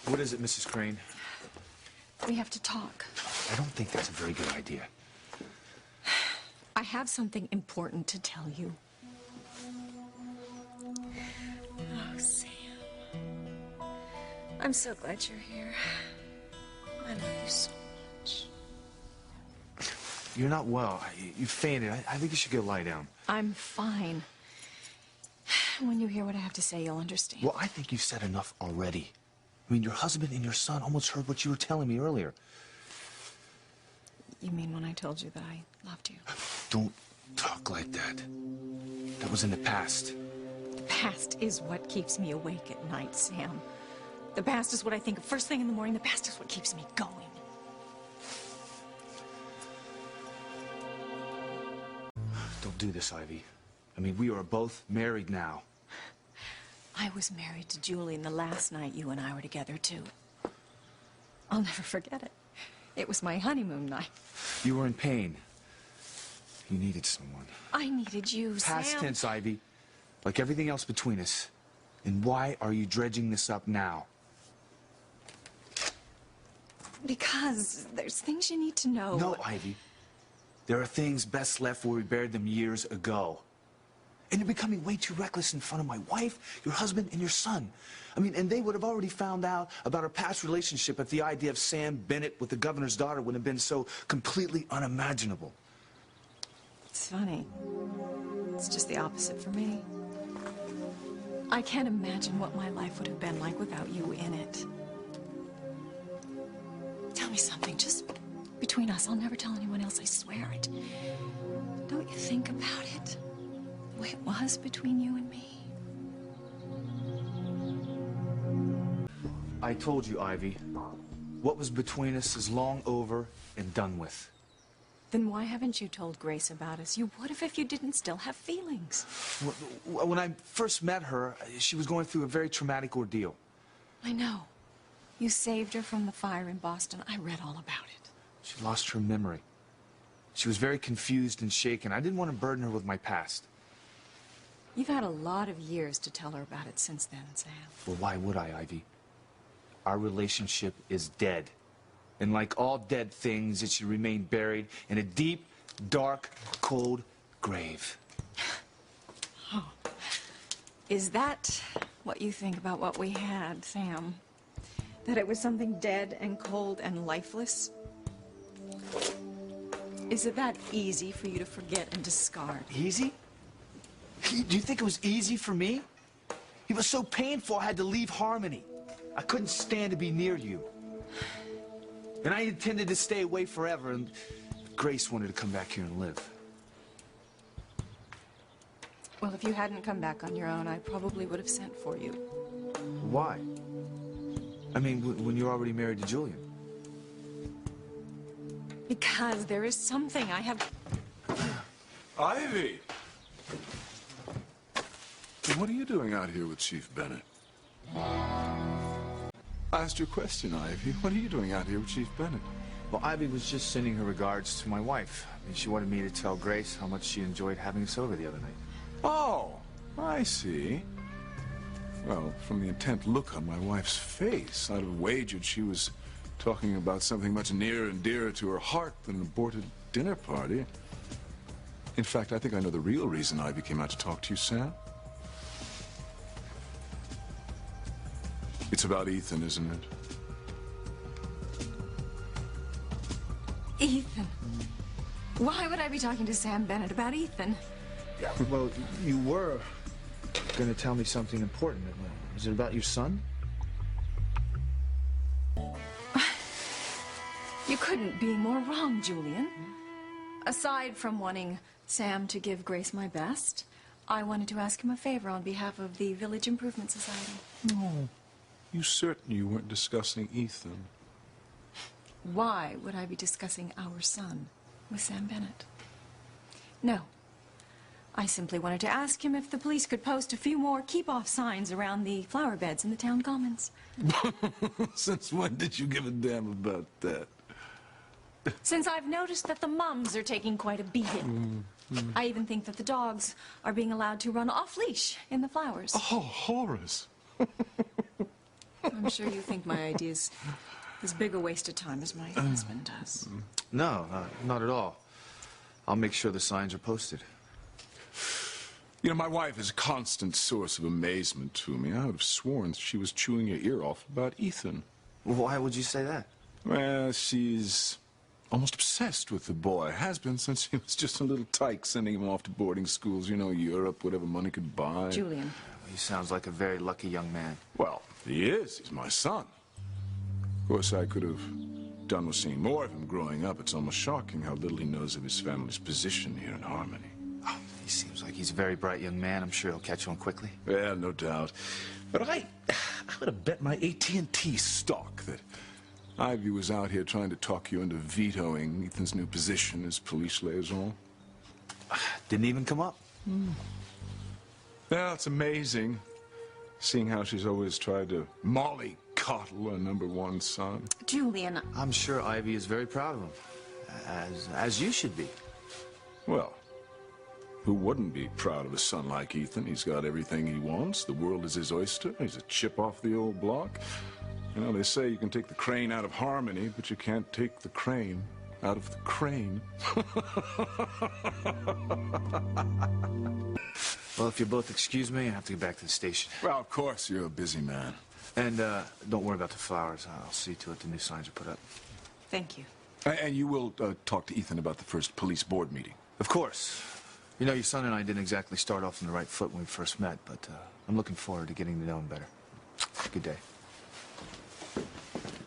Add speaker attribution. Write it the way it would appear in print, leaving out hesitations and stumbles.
Speaker 1: What is it, Mrs. Crane?
Speaker 2: We have to talk.
Speaker 1: I don't think that's a very good idea.
Speaker 2: I have something important to tell you. Oh, Sam. I'm so glad you're here. I love you so much.
Speaker 1: You're not well. You fainted. I think you should go lie down.
Speaker 2: I'm fine. When you hear what I have to say, you'll understand.
Speaker 1: Well, I think you've said enough already. I mean, your husband and your son almost heard what you were telling me earlier.
Speaker 2: You mean when I told you that I loved you?
Speaker 1: Don't talk like that. That was in the past.
Speaker 2: The past is what keeps me awake at night, Sam. The past is what I think of first thing in the morning. The past is what keeps me going.
Speaker 1: Don't do this, Ivy. I mean, we are both married now.
Speaker 2: I was married to Julian the last night you and I were together, too. I'll never forget it. It was my honeymoon night.
Speaker 1: You were in pain. You needed someone.
Speaker 2: I needed you, Sam.
Speaker 1: Past tense, Ivy. Like everything else between us. And why are you dredging this up now?
Speaker 2: Because there's things you need to know.
Speaker 1: No, Ivy. There are things best left where we buried them years ago. And you're becoming way too reckless in front of my wife, your husband, and your son. I mean, and they would have already found out about our past relationship if the idea of Sam Bennett with the governor's daughter wouldn't have been so completely unimaginable.
Speaker 2: It's funny. It's just the opposite for me. I can't imagine what my life would have been like without you in it. Tell me something, just between us. I'll never tell anyone else, I swear it. Don't you think about it? The way it was between you and me.
Speaker 1: I told you, Ivy, what was between us is long over and done with.
Speaker 2: Then why haven't you told Grace about us? You would have if you didn't still have feelings.
Speaker 1: When I first met her, she was going through a very traumatic ordeal.
Speaker 2: I know. You saved her from the fire in Boston. I read all about it.
Speaker 1: She lost her memory. She was very confused and shaken. I didn't want to burden her with my past.
Speaker 2: You've had a lot of years to tell her about it since then, Sam.
Speaker 1: Well, why would I, Ivy? Our relationship is dead. And like all dead things, it should remain buried in a deep, dark, cold grave.
Speaker 2: Oh. Is that what you think about what we had, Sam? That it was something dead and cold and lifeless? Is it that easy for you to forget and discard?
Speaker 1: Easy? Do you think it was easy for me? It was so painful I had to leave Harmony. I couldn't stand to be near you. And I intended to stay away forever, and Grace wanted to come back here and live.
Speaker 2: Well, if you hadn't come back on your own, I probably would have sent for you.
Speaker 1: Why? I mean, when you're already married to Julian.
Speaker 2: Because there is something I have...
Speaker 3: Ivy! What are you doing out here with Chief Bennett? I asked you a question, Ivy. What are you doing out here with Chief Bennett?
Speaker 1: Well, Ivy was just sending her regards to my wife. I mean, she wanted me to tell Grace how much she enjoyed having us over the other night.
Speaker 3: Oh, I see. Well, from the intent look on my wife's face, I'd have wagered she was talking about something much nearer and dearer to her heart than an aborted dinner party. In fact, I think I know the real reason Ivy came out to talk to you, Sam. It's about Ethan, isn't it?
Speaker 2: Ethan? Why would I be talking to Sam Bennett about Ethan?
Speaker 1: Well, you were going to tell me something important. Is it about your son?
Speaker 2: You couldn't be more wrong, Julian. Aside from wanting Sam to give Grace my best, I wanted to ask him a favor on behalf of the Village Improvement Society.
Speaker 3: No. You certain you weren't discussing Ethan?
Speaker 2: Why would I be discussing our son with Sam Bennett? No. I simply wanted to ask him if the police could post a few more keep-off signs around the flower beds in the town commons.
Speaker 3: Since when did you give a damn about that?
Speaker 2: Since I've noticed that the mums are taking quite a beating. I even think that the dogs are being allowed to run off-leash in the flowers.
Speaker 3: Oh, Horace.
Speaker 2: I'm sure you think my idea's as big a waste of time as my husband does.
Speaker 1: No, not at all. I'll make sure the signs are posted.
Speaker 3: You know, my wife is a constant source of amazement to me. I would have sworn she was chewing your ear off about Ethan.
Speaker 1: Why would you say that?
Speaker 3: Well, she's almost obsessed with the boy. Has been since he was just a little tyke, sending him off to boarding schools, you know, Europe, whatever money could buy.
Speaker 2: Julian.
Speaker 1: He sounds like a very lucky young man.
Speaker 3: Well, he is. He's my son. Of course, I could have done with seeing more of him growing up. It's almost shocking how little he knows of his family's position here in Harmony.
Speaker 1: Oh, he seems like he's a very bright young man. I'm sure he'll catch on quickly.
Speaker 3: Yeah, no doubt. But I would have bet my AT&T stock that Ivy was out here trying to talk you into vetoing Ethan's new position as police liaison.
Speaker 1: Didn't even come up.
Speaker 3: Yeah, it's amazing, seeing how she's always tried to mollycoddle her #1 son.
Speaker 2: Julian.
Speaker 1: I'm sure Ivy is very proud of him, as you should be.
Speaker 3: Well, who wouldn't be proud of a son like Ethan? He's got everything he wants. The world is his oyster. He's a chip off the old block. You know, they say you can take the crane out of Harmony, but you can't take the crane out of the crane.
Speaker 1: Well, if you'll both excuse me, I have to get back to the station.
Speaker 3: Well, of course, you're a busy man.
Speaker 1: And don't worry about the flowers. I'll see to it the new signs are put up.
Speaker 2: Thank you.
Speaker 3: And you will talk to Ethan about the first police board meeting?
Speaker 1: Of course. You know, your son and I didn't exactly start off on the right foot when we first met, but I'm looking forward to getting to know him better. Good day.